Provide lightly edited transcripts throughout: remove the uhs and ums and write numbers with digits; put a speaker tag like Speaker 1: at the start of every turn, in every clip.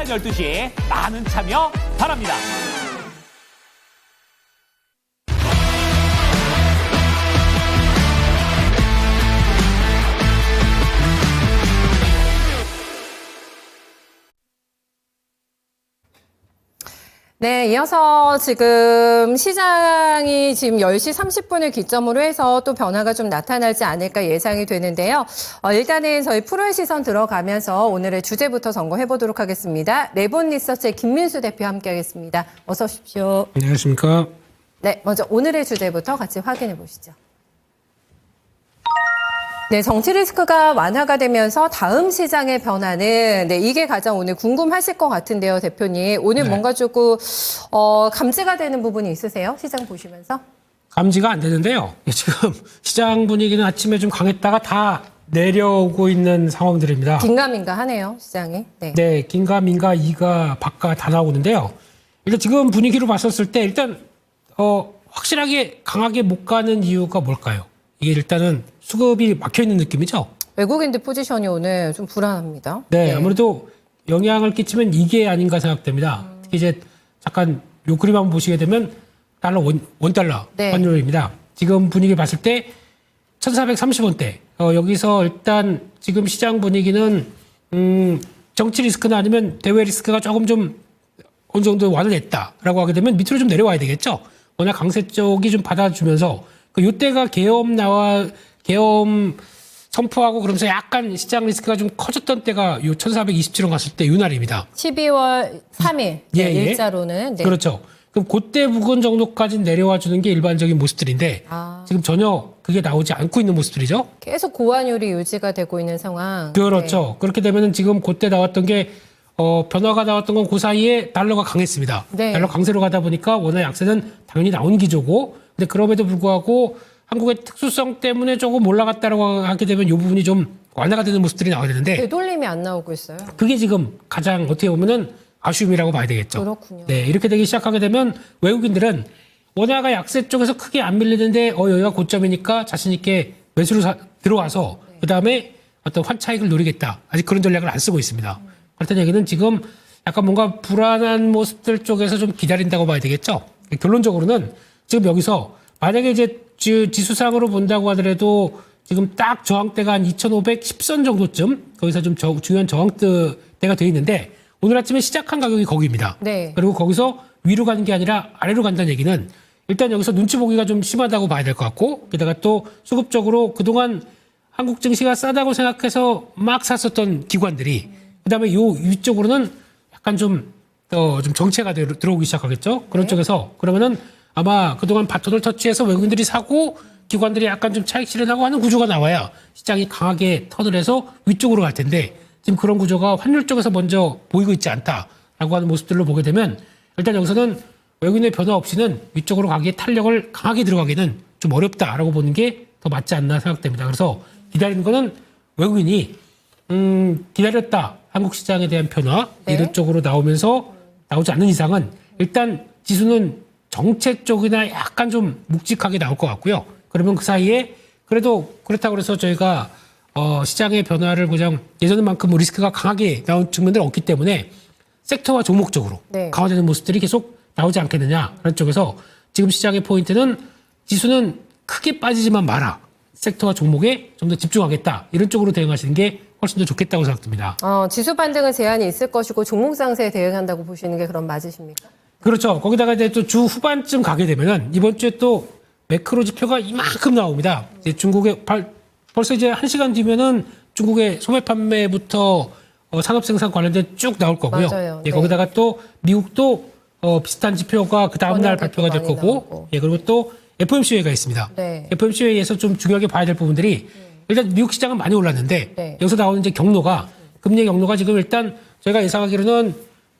Speaker 1: 12시 많은 참여 바랍니다.
Speaker 2: 네, 이어서 지금 시장이 지금 10시 30분을 기점으로 해서 또 변화가 좀 나타나지 않을까 예상이 되는데요. 일단은 저희 프로의 시선 들어가면서 오늘의 주제부터 점검해 보도록 하겠습니다. 레본 리서치의 김민수 대표 함께하겠습니다. 어서 오십시오.
Speaker 3: 안녕하십니까.
Speaker 2: 네, 먼저 오늘의 주제부터 같이 확인해 보시죠. 네, 정치 리스크가 완화가 되면서 다음 시장의 변화는 이게 가장 오늘 궁금하실 것 같은데요, 대표님. 오늘
Speaker 3: 네.
Speaker 2: 뭔가 조금 감지가 되는 부분이 있으세요? 시장 보시면서?
Speaker 3: 감지가 안 되는데요. 지금 시장 분위기는 아침에 좀 강했다가 다 내려오고 있는 상황들입니다.
Speaker 2: 긴가민가 하네요, 시장이. 네.
Speaker 3: 네, 긴가 민가 이가 박가 다 나오는데요. 일단 지금 분위기로 봤었을 때 일단 확실하게 강하게 못 가는 이유가 뭘까요? 이게 일단은 수급이 막혀 있는 느낌이죠.
Speaker 2: 외국인들 포지션이 오늘 좀 불안합니다.
Speaker 3: 네, 아무래도 영향을 끼치면 이게 아닌가 생각됩니다. 특히 이제 잠깐 요 그림 한번 보시게 되면 달러 원달러
Speaker 2: 네.
Speaker 3: 환율입니다. 지금 분위기 봤을 때 1,430원대. 여기서 일단 지금 시장 분위기는 정치 리스크나 아니면 대외 리스크가 조금 좀 어느 정도 완화됐다라고 하게 되면 밑으로 좀 내려와야 되겠죠. 워낙 강세 쪽이 좀 받아주면서 요때가 계엄 선포하고 그러면서 약간 시장 리스크가 좀 커졌던 때가 요 1427원 갔을 때 요 날입니다.
Speaker 2: 12월 3일 일자로는. 네.
Speaker 3: 그렇죠. 그럼 그때 부근 정도까지 내려와 주는 게 일반적인 모습들인데 지금 전혀 그게 나오지 않고 있는 모습들이죠.
Speaker 2: 계속 고환율이 유지가 되고 있는 상황.
Speaker 3: 그렇죠. 네. 그렇게 되면은 지금 그때 나왔던 게 변화가 나왔던 건 그 사이에 달러가 강했습니다.
Speaker 2: 네.
Speaker 3: 달러 강세로 가다 보니까 원화 약세는 당연히 나온 기조고, 근데 그럼에도 불구하고 한국의 특수성 때문에 조금 올라갔다라고 하게 되면 이 부분이 좀 완화가 되는 모습들이 나와야 되는데
Speaker 2: 되돌림이 안 나오고 있어요.
Speaker 3: 그게 지금 가장 어떻게 보면은 아쉬움이라고 봐야 되겠죠.
Speaker 2: 그렇군요.
Speaker 3: 네, 이렇게 되기 시작하게 되면 외국인들은 원화가 약세 쪽에서 크게 안 밀리는데 여기가 고점이니까 자신 있게 매수로 들어와서 그다음에 어떤 환차익을 노리겠다. 아직 그런 전략을 안 쓰고 있습니다. 그렇다는 얘기는 지금 약간 뭔가 불안한 모습들 쪽에서 좀 기다린다고 봐야 되겠죠. 결론적으로는 지금 여기서 만약에 이제 지수상으로 본다고 하더라도 지금 딱 저항대가 한 2,510선 정도쯤 거기서 좀 중요한 저항대가 돼 있는데 오늘 아침에 시작한 가격이 거기입니다.
Speaker 2: 네.
Speaker 3: 그리고 거기서 위로 가는 게 아니라 아래로 간다는 얘기는 일단 여기서 눈치 보기가 좀 심하다고 봐야 될 것 같고 게다가 또 수급적으로 그동안 한국 증시가 싸다고 생각해서 막 샀었던 기관들이 그다음에 요 위쪽으로는 약간 좀 정체가 들어오기 시작하겠죠. 그런 쪽에서 그러면은 아마 그동안 바톤을 터치해서 외국인들이 사고 기관들이 약간 좀 차익 실현하고 하는 구조가 나와야 시장이 강하게 턴을 해서 위쪽으로 갈 텐데 지금 그런 구조가 환율 쪽에서 먼저 보이고 있지 않다라고 하는 모습들로 보게 되면 일단 여기서는 외국인의 변화 없이는 위쪽으로 가기에 탄력을 강하게 들어가기는 좀 어렵다라고 보는 게 더 맞지 않나 생각됩니다. 그래서 기다리는 거는 외국인이 기다렸다. 한국 시장에 대한 변화 이런 쪽으로 나오지 않는 이상은 일단 지수는 정책 쪽이나 약간 좀 묵직하게 나올 것 같고요. 그러면 그 사이에 그래도 그렇다고 해서 저희가 시장의 변화를 그냥 예전만큼 리스크가 강하게 나온 측면들은 없기 때문에 섹터와 종목적으로 강화되는 모습들이 계속 나오지 않겠느냐라는 쪽에서 지금 시장의 포인트는 지수는 크게 빠지지만 마라. 섹터와 종목에 좀 더 집중하겠다. 이런 쪽으로 대응하시는 게 훨씬 더 좋겠다고 생각됩니다.
Speaker 2: 지수 반등은 제한이 있을 것이고 종목 상세에 대응한다고 보시는 게 그럼 맞으십니까?
Speaker 3: 그렇죠. 거기다가 이제 또 주 후반쯤 가게 되면은 이번 주에 또 매크로 지표가 이만큼 나옵니다. 이제 중국의 벌써 이제 1시간 뒤면은 중국의 소매 판매부터 산업 생산 관련된 쭉 나올 거고요.
Speaker 2: 맞아요.
Speaker 3: 예, 거기다가 또 미국도 비슷한 지표가 그 다음 날 발표가 될 거고, 예, 그리고 또 FOMC회가 있습니다.
Speaker 2: 네.
Speaker 3: FOMC회에서 좀 중요하게 봐야 될 부분들이 일단 미국 시장은 많이 올랐는데 여기서 나오는 이제 금리의 경로가 지금 일단 저희가 예상하기로는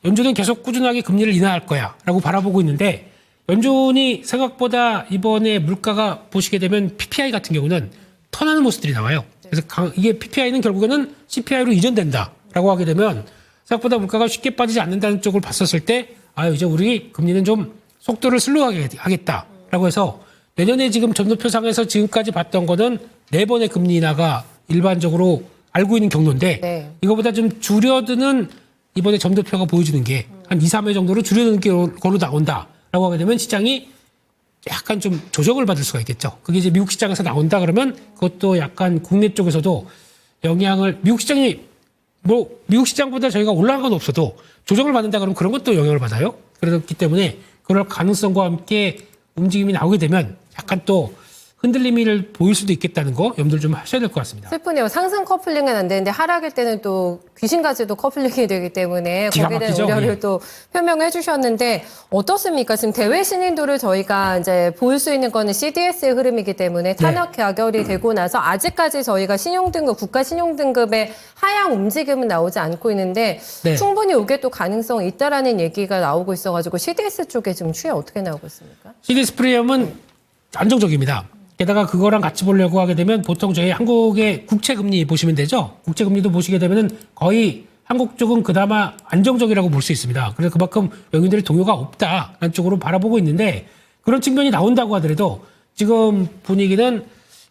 Speaker 3: 연준은 계속 꾸준하게 금리를 인하할 거야라고 바라보고 있는데 연준이 생각보다 이번에 물가가 보시게 되면 PPI 같은 경우는 턴하는 모습들이 나와요. 그래서 이게 PPI는 결국에는 CPI로 이전된다라고 하게 되면 생각보다 물가가 쉽게 빠지지 않는다는 쪽을 봤었을 때 이제 우리 금리는 좀 속도를 슬로우하게 하겠다라고 해서 내년에 지금 전도표상에서 지금까지 봤던 거는 4번의 금리 인하가 일반적으로 알고 있는 경로인데 이거보다 좀 줄여드는 이번에 점도표가 보여주는 게 한 2, 3회 정도로 줄여는 거로 나온다라고 하게 되면 시장이 약간 좀 조정을 받을 수가 있겠죠. 그게 이제 미국 시장에서 나온다 그러면 그것도 약간 국내 쪽에서도 영향을 미국 시장이 뭐 미국 시장보다 저희가 올라간 건 없어도 조정을 받는다 그러면 그런 것도 영향을 받아요. 그렇기 때문에 그럴 가능성과 함께 움직임이 나오게 되면 약간 또 흔들림을 보일 수도 있겠다는 거 염두를 좀 하셔야 될 것 같습니다.
Speaker 2: 슬프네요. 상승 커플링은 안 되는데 하락일 때는 또 귀신까지도 커플링이 되기 때문에
Speaker 3: 기가
Speaker 2: 거기에 대한
Speaker 3: 막히죠?
Speaker 2: 우려를
Speaker 3: 예.
Speaker 2: 또 표명해 주셨는데 어떻습니까? 지금 대외 신인도를 저희가 이제 볼 수 있는 거는 CDS의 흐름이기 때문에 탄핵 가결이 되고 나서 아직까지 저희가 신용등급, 국가 신용등급의 하향 움직임은 나오지 않고 있는데
Speaker 3: 네.
Speaker 2: 충분히 이게 또 가능성이 있다라는 얘기가 나오고 있어가지고 CDS 쪽에 지금 추이 어떻게 나오고 있습니까?
Speaker 3: CDS 프리미엄은 안정적입니다. 게다가 그거랑 같이 보려고 하게 되면 보통 저희 한국의 국채금리 보시면 되죠. 국채금리도 보시게 되면은 거의 한국 쪽은 그나마 안정적이라고 볼 수 있습니다. 그래서 그만큼 외국인들이 동요가 없다라는 쪽으로 바라보고 있는데 그런 측면이 나온다고 하더라도 지금 분위기는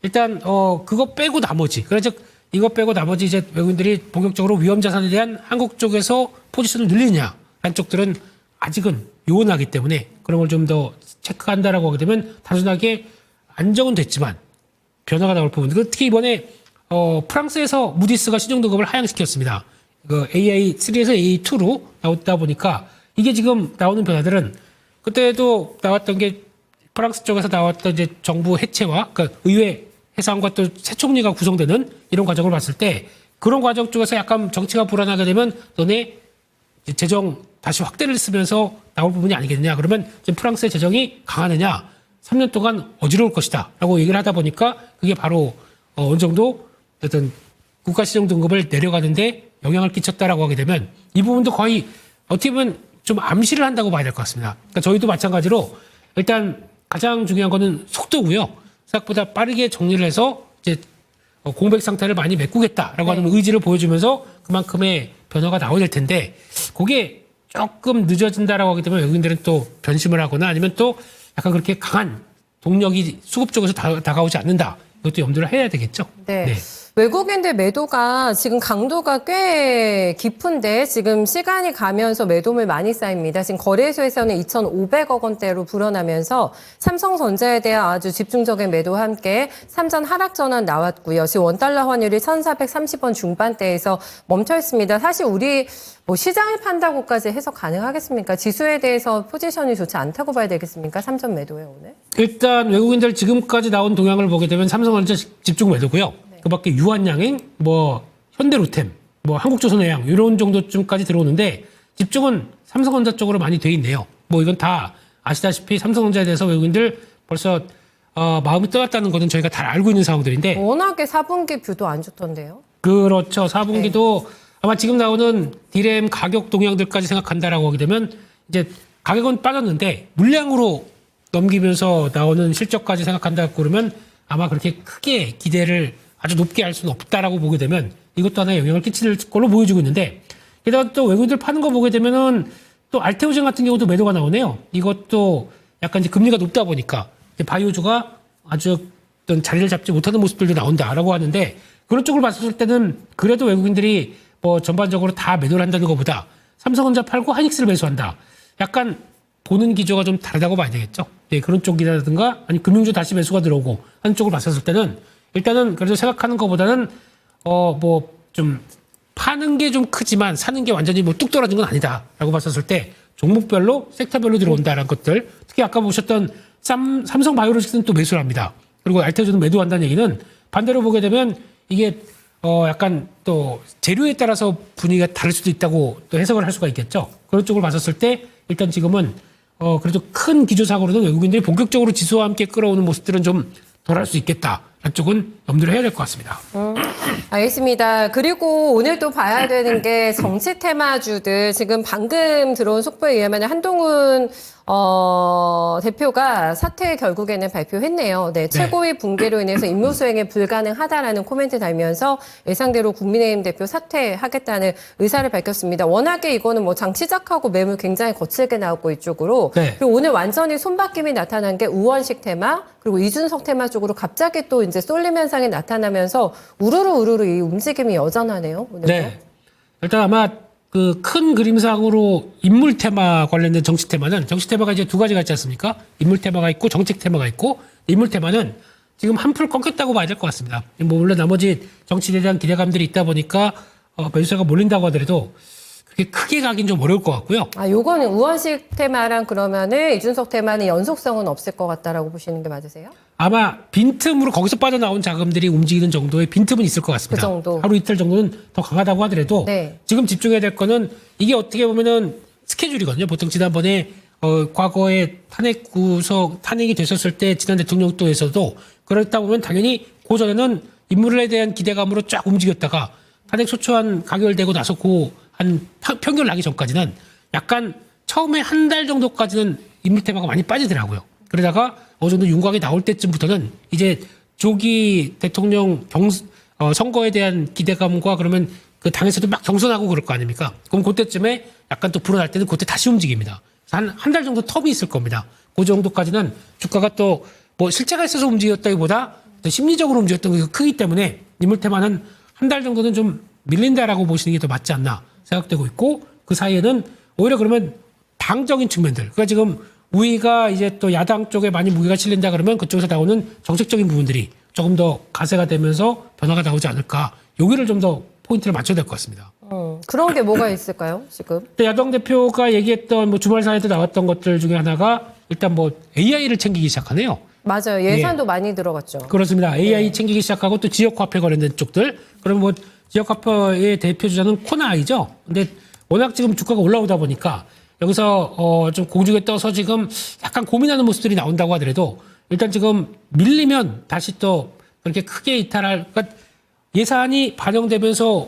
Speaker 3: 일단 그거 빼고 나머지 그래서 이거 빼고 나머지 이제 외국인들이 본격적으로 위험 자산에 대한 한국 쪽에서 포지션을 늘리느냐라는 쪽들은 아직은 요원하기 때문에 그런 걸 좀 더 체크한다라고 하게 되면 단순하게 안정은 됐지만 변화가 나올 부분. 특히 이번에 프랑스에서 무디스가 신용등급을 하향시켰습니다. 그 AA3에서 AA2로 나왔다 보니까 이게 지금 나오는 변화들은 그때도 나왔던 게 프랑스 쪽에서 나왔던 이제 정부 해체와 그러니까 의회 해산과 또 새 총리가 구성되는 이런 과정을 봤을 때 그런 과정 쪽에서 약간 정치가 불안하게 되면 너네 재정 다시 확대를 쓰면서 나올 부분이 아니겠느냐. 그러면 지금 프랑스의 재정이 강하느냐. 3년 동안 어지러울 것이다. 라고 얘기를 하다 보니까 그게 바로 어느 정도 어떤 국가시정 등급을 내려가는데 영향을 끼쳤다라고 하게 되면 이 부분도 거의 어떻게 보면 좀 암시를 한다고 봐야 될 것 같습니다. 그러니까 저희도 마찬가지로 일단 가장 중요한 거는 속도고요. 생각보다 빠르게 정리를 해서 이제 공백 상태를 많이 메꾸겠다라고 하는 의지를 보여주면서 그만큼의 변화가 나와야 될 텐데 그게 조금 늦어진다라고 하게 되면 외국인들은 또 변심을 하거나 아니면 또 약간 그렇게 강한 동력이 수급 쪽에서 다가오지 않는다. 이것도 염두를 해야 되겠죠.
Speaker 2: 네. 외국인들 매도가 지금 강도가 꽤 깊은데 지금 시간이 가면서 매도물 많이 쌓입니다. 지금 거래소에서는 2,500억 원대로 불어나면서 삼성전자에 대한 아주 집중적인 매도와 함께 삼전 하락 전환 나왔고요. 지금 원달러 환율이 1,430원 중반대에서 멈춰 있습니다. 사실 우리 뭐 시장을 판다고까지 해석 가능하겠습니까? 지수에 대해서 포지션이 좋지 않다고 봐야 되겠습니까? 삼전 매도에 오늘? 일단
Speaker 3: 외국인들 지금까지 나온 동향을 보게 되면 삼성전자 집중 매도고요. 그밖에 유한양행, 뭐 현대로템, 뭐 한국조선해양 이런 정도쯤까지 들어오는데 집중은 삼성전자 쪽으로 많이 돼 있네요. 뭐 이건 다 아시다시피 삼성전자에 대해서 외국인들 벌써 마음이 떠났다는 것은 저희가 다 알고 있는 상황들인데
Speaker 2: 워낙에 4분기 뷰도 안 좋던데요.
Speaker 3: 그렇죠. 4분기도 아마 지금 나오는 디램 가격 동향들까지 생각한다라고 하게 되면 이제 가격은 빠졌는데 물량으로 넘기면서 나오는 실적까지 생각한다 그러면 아마 그렇게 크게 기대를 아주 높게 할 수는 없다라고 보게 되면 이것도 하나의 영향을 끼칠 걸로 보여주고 있는데 게다가 또 외국인들 파는 거 보게 되면은 또 알테오젠 같은 경우도 매도가 나오네요. 이것도 약간 이제 금리가 높다 보니까 바이오주가 아주 어떤 자리를 잡지 못하는 모습들도 나온다라고 하는데 그런 쪽을 봤을 때는 그래도 외국인들이 뭐 전반적으로 다 매도를 한다는 것보다 삼성전자 팔고 하이닉스를 매수한다. 약간 보는 기조가 좀 다르다고 봐야 되겠죠. 네, 그런 쪽이라든가 아니 금융주 다시 매수가 들어오고 하는 쪽을 봤을 때는 일단은 그래도 생각하는 것보다는 뭐 좀 파는 게 좀 크지만 사는 게 완전히 뭐 뚝 떨어진 건 아니다라고 봤었을 때 종목별로 섹터별로 들어온다라는 것들 특히 아까 보셨던 삼성 바이오로직스는 또 매수를 합니다. 그리고 알테오젠은 매도한다는 얘기는 반대로 보게 되면 이게 약간 또 재료에 따라서 분위기가 다를 수도 있다고 또 해석을 할 수가 있겠죠. 그런 쪽을 봤었을 때 일단 지금은 그래도 큰 기조상으로는 외국인들이 본격적으로 지수와 함께 끌어오는 모습들은 좀 덜 할 수 있겠다. 쪽은 염두를 해야 될 것 같습니다.
Speaker 2: 알겠습니다. 그리고 오늘 또 봐야 되는 게 정치 테마주들 지금 방금 들어온 속보에 의하면 한동훈 대표가 사퇴 결국에는 발표했네요. 네, 최고위 붕괴로 인해서 임무 수행이 불가능하다라는 코멘트 달면서 예상대로 국민의힘 대표 사퇴하겠다는 의사를 밝혔습니다. 워낙에 이거는 뭐 장 시작하고 매물 굉장히 거칠게 나오고 이쪽으로 그리고 오늘 완전히 손바뀜이 나타난 게 우원식 테마 그리고 이준석 테마 쪽으로 갑자기 또 이제 쏠림 현상이 나타나면서 우르르 이 움직임이 여전하네요. 오늘도.
Speaker 3: 네. 일단 아마 그 큰 그림상으로 인물 테마 관련된 정치 테마가 이제 두 가지가 있지 않습니까? 인물 테마가 있고 정책 테마가 있고, 인물 테마는 지금 한풀 꺾였다고 봐야 될 것 같습니다. 뭐 물론 나머지 정치에 대한 기대감들이 있다 보니까 매수세가 몰린다고 하더라도 그게 크게 가긴 좀 어려울 것 같고요.
Speaker 2: 아, 요거는 우원식 테마랑 그러면은 이준석 테마는 연속성은 없을 것 같다라고 보시는 게 맞으세요?
Speaker 3: 아마 빈틈으로 거기서 빠져나온 자금들이 움직이는 정도의 빈틈은 있을 것 같습니다.
Speaker 2: 그 정도.
Speaker 3: 하루 이틀 정도는 더 강하다고 하더라도
Speaker 2: 네.
Speaker 3: 지금 집중해야 될 거는 이게 어떻게 보면은 스케줄이거든요. 보통 지난번에 과거에 탄핵이 됐었을 때 지난 대통령도에서도 그렇다 보면 당연히 그 전에는 인물에 대한 기대감으로 쫙 움직였다가 탄핵 소추안 가결되고 나서 한 평결 나기 전까지는 약간 처음에 한 달 정도까지는 인물 테마가 많이 빠지더라고요. 그러다가 어느 정도 윤곽이 나올 때쯤부터는 이제 조기 대통령 선거에 대한 기대감과 그러면 그 당에서도 막 경선하고 그럴 거 아닙니까? 그럼 그때쯤에 약간 또 불어날 때는 그때 다시 움직입니다. 한 달 정도 텀이 있을 겁니다. 그 정도까지는 주가가 또 뭐 실체가 있어서 움직였다기보다 심리적으로 움직였던 게 크기 때문에 인물 테마는 한 달 정도는 좀 밀린다라고 보시는 게 더 맞지 않나 생각되고 있고, 그 사이에는 오히려 그러면 당적인 측면들, 그러니까 지금 우위가 이제 또 야당 쪽에 많이 무게가 실린다 그러면 그쪽에서 나오는 정책적인 부분들이 조금 더 가세가 되면서 변화가 나오지 않을까, 여기를 좀 더 포인트를 맞춰야 될 것 같습니다.
Speaker 2: 그런 게 뭐가 있을까요, 지금?
Speaker 3: 야당 대표가 얘기했던 뭐 주말 사이에도 나왔던 것들 중에 하나가 일단 뭐 AI를 챙기기 시작하네요.
Speaker 2: 맞아요. 예산도 많이 들어갔죠.
Speaker 3: 그렇습니다. AI 챙기기 시작하고 또 지역화폐 관련된 쪽들. 그럼 뭐 지역화폐의 대표 주자는 코나아이죠. 근데 워낙 지금 주가가 올라오다 보니까 여기서 좀 공중에 떠서 지금 약간 고민하는 모습들이 나온다고 하더라도 일단 지금 밀리면 다시 또 그렇게 크게 그러니까 예산이 반영되면서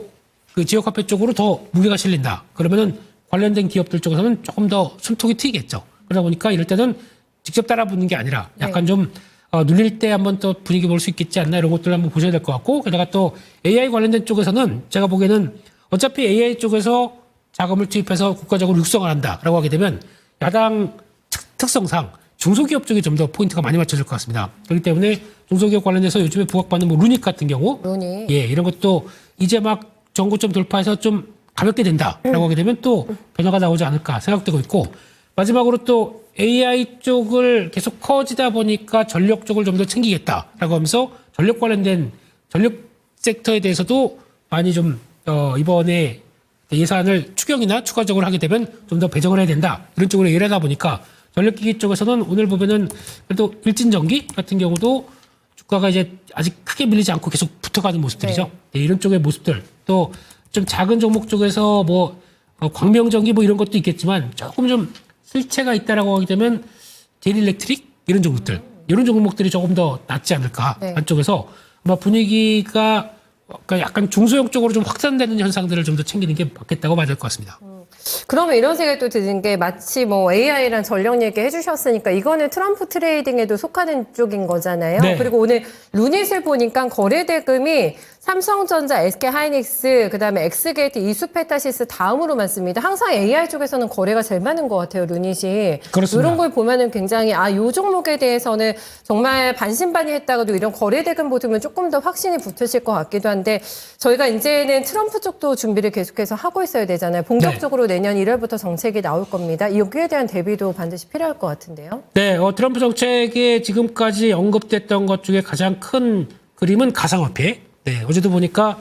Speaker 3: 그 지역화폐 쪽으로 더 무게가 실린다. 그러면은 관련된 기업들 쪽에서는 조금 더 숨통이 트이겠죠. 그러다 보니까 이럴 때는 직접 따라붙는 게 아니라 약간 좀 눌릴 때 한번 또 분위기 볼 수 있겠지 않나, 이런 것들을 한번 보셔야 될 것 같고, 게다가 또 AI 관련된 쪽에서는 제가 보기에는 어차피 AI 쪽에서 자금을 투입해서 국가적으로 육성을 한다라고 하게 되면 야당 특성상 중소기업 쪽에 좀 더 포인트가 많이 맞춰질 것 같습니다. 그렇기 때문에 중소기업 관련해서 요즘에 부각받는 뭐 루닉 같은 경우, 이런 것도 이제 막 정고점 돌파해서 좀 가볍게 된다라고 하게 되면 또 변화가 나오지 않을까 생각되고 있고, 마지막으로 또 AI 쪽을 계속 커지다 보니까 전력 쪽을 좀 더 챙기겠다라고 하면서 전력 관련된 전력 섹터에 대해서도 많이 좀 이번에 예산을 추경이나 추가적으로 하게 되면 좀 더 배정을 해야 된다, 이런 쪽으로 얘기를 하다 보니까 전력기기 쪽에서는 오늘 보면은 그래도 일진전기 같은 경우도 주가가 이제 아직 크게 밀리지 않고 계속 붙어가는 모습들이죠. 네, 이런 쪽의 모습들, 또 좀 작은 종목 쪽에서 뭐 광명전기 뭐 이런 것도 있겠지만 조금 좀 실체가 있다라고 하게 되면 딜일렉트릭 이런 종목들, 이런 종목들이 조금 더 낫지 않을까. 한쪽에서 아마 분위기가 그러니까 약간 중소형 쪽으로 좀 확산되는 현상들을 좀 더 챙기는 게 맞겠다고 봐야 될 것 같습니다.
Speaker 2: 그러면 이런 생각이 또 드는 게, 마치 뭐 AI랑 전력 얘기 해주셨으니까 이거는 트럼프 트레이딩에도 속하는 쪽인 거잖아요.
Speaker 3: 네.
Speaker 2: 그리고 오늘 루닛을 보니까 거래 대금이 삼성전자, SK하이닉스, 그다음에 엑스게이트, 이수페타시스 다음으로 많습니다. 항상 AI 쪽에서는 거래가 제일 많은 것 같아요, 루닛이.
Speaker 3: 그렇습니다.
Speaker 2: 이런 걸 보면은 굉장히 요 종목에 대해서는 정말 반신반의했다가도 이런 거래 대금 보시면 조금 더 확신이 붙으실 것 같기도 한데, 저희가 이제는 트럼프 쪽도 준비를 계속해서 하고 있어야 되잖아요. 본격적으로 내년 1월부터 정책이 나올 겁니다. 여기에 대한 대비도 반드시 필요할 것 같은데요.
Speaker 3: 네, 트럼프 정책에 지금까지 언급됐던 것 중에 가장 큰 그림은 가상화폐. 네, 어제도 보니까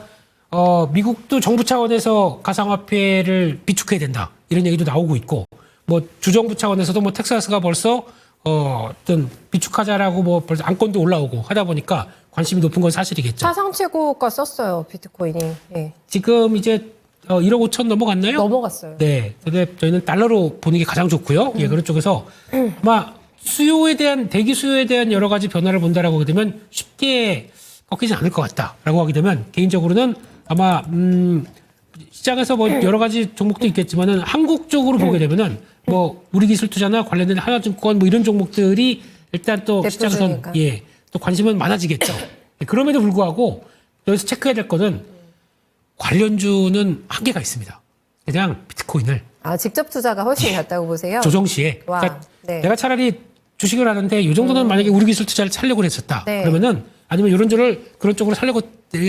Speaker 3: 미국도 정부 차원에서 가상화폐를 비축해야 된다, 이런 얘기도 나오고 있고, 뭐 주정부 차원에서도 뭐 텍사스가 벌써 어떤 비축하자라고 뭐 벌써 안건도 올라오고 하다 보니까 관심이 높은 건 사실이겠죠.
Speaker 2: 사상 최고가 썼어요, 비트코인이. 예.
Speaker 3: 지금 이제 1억 5천 넘어갔나요?
Speaker 2: 넘어갔어요.
Speaker 3: 네, 근데 저희는 달러로 보는 게 가장 좋고요. 예, 그런 쪽에서 아마 대기 수요에 대한 여러 가지 변화를 본다라고 하게 되면 쉽게 꺾이지 않을 것 같다라고 하게 되면, 개인적으로는 아마 시장에서 뭐 여러 가지 종목도 있겠지만은 한국 쪽으로 보게 되면은 뭐 우리기술투자나 관련된 하나증권 뭐 이런 종목들이 일단 또 시장에선 또 관심은 많아지겠죠. 그럼에도 불구하고 여기서 체크해야 될 거는 관련주는 한계가 있습니다. 그냥 비트코인을
Speaker 2: 직접 투자가 훨씬 낫다고 보세요?
Speaker 3: 조정 시에. 그러니까 내가 차라리 주식을 하는데 이 정도는 만약에 우리기술투자를 살려고 했었다. 그러면은 아니면 그런 쪽으로 살려고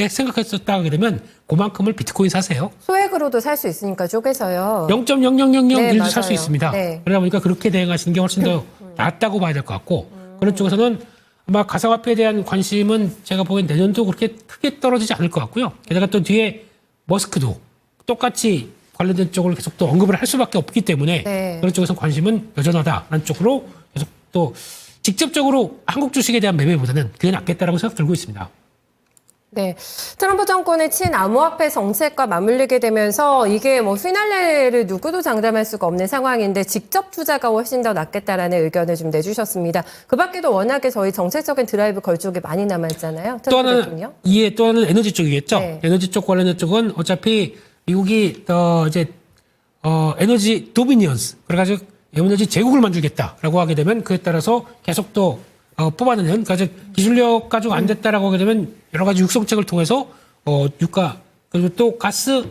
Speaker 3: 생각했었다 하게 되면 그만큼을 비트코인 사세요.
Speaker 2: 소액으로도 살 수 있으니까 쪼개서요.
Speaker 3: 0.00001도 살 수
Speaker 2: 맞아요.
Speaker 3: 있습니다.
Speaker 2: 네.
Speaker 3: 그러다 보니까 그렇게 대응하시는 게 훨씬 더 낫다고 봐야 될 것 같고 그런 쪽에서는 아마 가상화폐에 대한 관심은 제가 보기엔 내년도 그렇게 크게 떨어지지 않을 것 같고요. 게다가 또 뒤에 머스크도 똑같이 관련된 쪽을 계속 또 언급을 할 수밖에 없기 때문에
Speaker 2: 네.
Speaker 3: 그런 쪽에서 관심은 여전하다라는 쪽으로 계속 또 직접적으로 한국 주식에 대한 매매보다는 그게 낫겠다라고 생각 들고 있습니다.
Speaker 2: 네. 트럼프 정권의 친암호화폐 정책과 맞물리게 되면서 이게 뭐 피날레를 누구도 장담할 수가 없는 상황인데 직접 투자가 훨씬 더 낫겠다라는 의견을 좀 내주셨습니다. 그 밖에도 워낙에 저희 정책적인 드라이브 걸 쪽이 많이 남아있잖아요.
Speaker 3: 또 하나는
Speaker 2: 대통령.
Speaker 3: 또 하나는 에너지 쪽이겠죠.
Speaker 2: 네.
Speaker 3: 에너지 쪽 관련된 쪽은 어차피 미국이 에너지 도미니언스 그래가지고 에너지 제국을 만들겠다라고 하게 되면 그에 따라서 계속 또 뽑아내는 그러니까 기술력 가지고 안 됐다라고 하게 되면 여러 가지 육성책을 통해서 유가 그리고 또 가스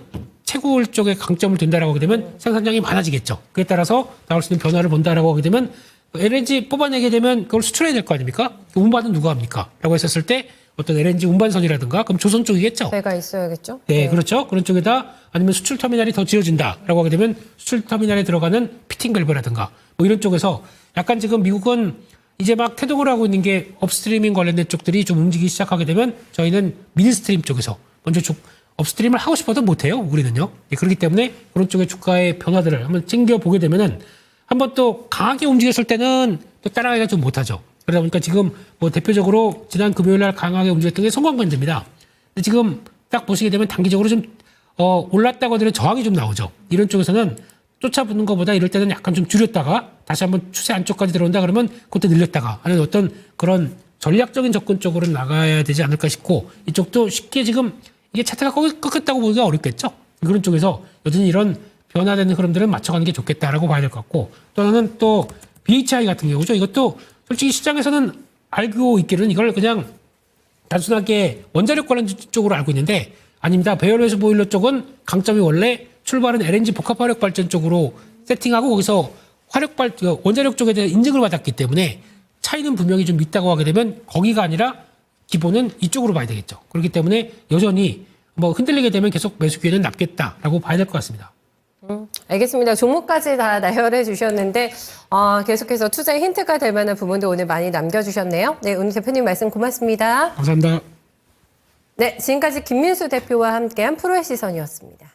Speaker 3: 채굴 쪽에 강점을 둔다라고 하게 되면 생산량이 많아지겠죠. 그에 따라서 나올 수 있는 변화를 본다라고 하게 되면 LNG 뽑아내게 되면 그걸 수출해야 될 거 아닙니까? 운반은 누가 합니까? 라고 했었을 때 어떤 LNG 운반선이라든가 그럼 조선 쪽이겠죠.
Speaker 2: 배가 있어야겠죠.
Speaker 3: 네, 그렇죠. 그런 쪽에다 아니면 수출 터미널이 더 지어진다라고 하게 되면 수출 터미널에 들어가는 피팅 밸브라든가 뭐 이런 쪽에서 약간 지금 미국은 이제 막 태동을 하고 있는 게 업스트리밍 관련된 쪽들이 좀 움직이기 시작하게 되면 저희는 미드스트림 쪽에서 먼저 업스트림을 하고 싶어도 못해요. 우리는요. 예, 그렇기 때문에 그런 쪽의 주가의 변화들을 한번 챙겨보게 되면은 한번 또 강하게 움직였을 때는 또 따라가기가 좀 못하죠. 그러다 보니까 지금 뭐 대표적으로 지난 금요일 날 강하게 움직였던 게 성광밴드입니다. 근데 지금 딱 보시게 되면 단기적으로 좀 올랐다고 하더라도 저항이 좀 나오죠. 이런 쪽에서는 쫓아붙는 것보다 이럴 때는 약간 좀 줄였다가 다시 한번 추세 안쪽까지 들어온다 그러면 그때 늘렸다가 하는 어떤 그런 전략적인 접근 쪽으로 나가야 되지 않을까 싶고 이쪽도 쉽게 지금 이게 차트가 꺾였다고 보기가 어렵겠죠. 그런 쪽에서 여전히 이런 변화되는 흐름들은 맞춰가는 게 좋겠다라고 봐야 될 것 같고 또 하나는 또 BHI 같은 경우죠. 이것도 솔직히 시장에서는 알고 있기는 이걸 그냥 단순하게 원자력 관련 쪽으로 알고 있는데 아닙니다. 베어레스 보일러 쪽은 강점이 원래 출발은 LNG 복합 화력 발전 쪽으로 세팅하고 거기서 원자력 쪽에 대한 인증을 받았기 때문에 차이는 분명히 좀 있다고 하게 되면 거기가 아니라 기본은 이쪽으로 봐야 되겠죠. 그렇기 때문에 여전히 뭐 흔들리게 되면 계속 매수 기회는 남겠다라고 봐야 될 것 같습니다.
Speaker 2: 알겠습니다. 종목까지 다 나열해 주셨는데 계속해서 투자의 힌트가 될 만한 부분도 오늘 많이 남겨주셨네요. 네, 오늘 대표님 말씀 고맙습니다.
Speaker 3: 감사합니다.
Speaker 2: 네, 지금까지 김민수 대표와 함께한 프로의 시선이었습니다.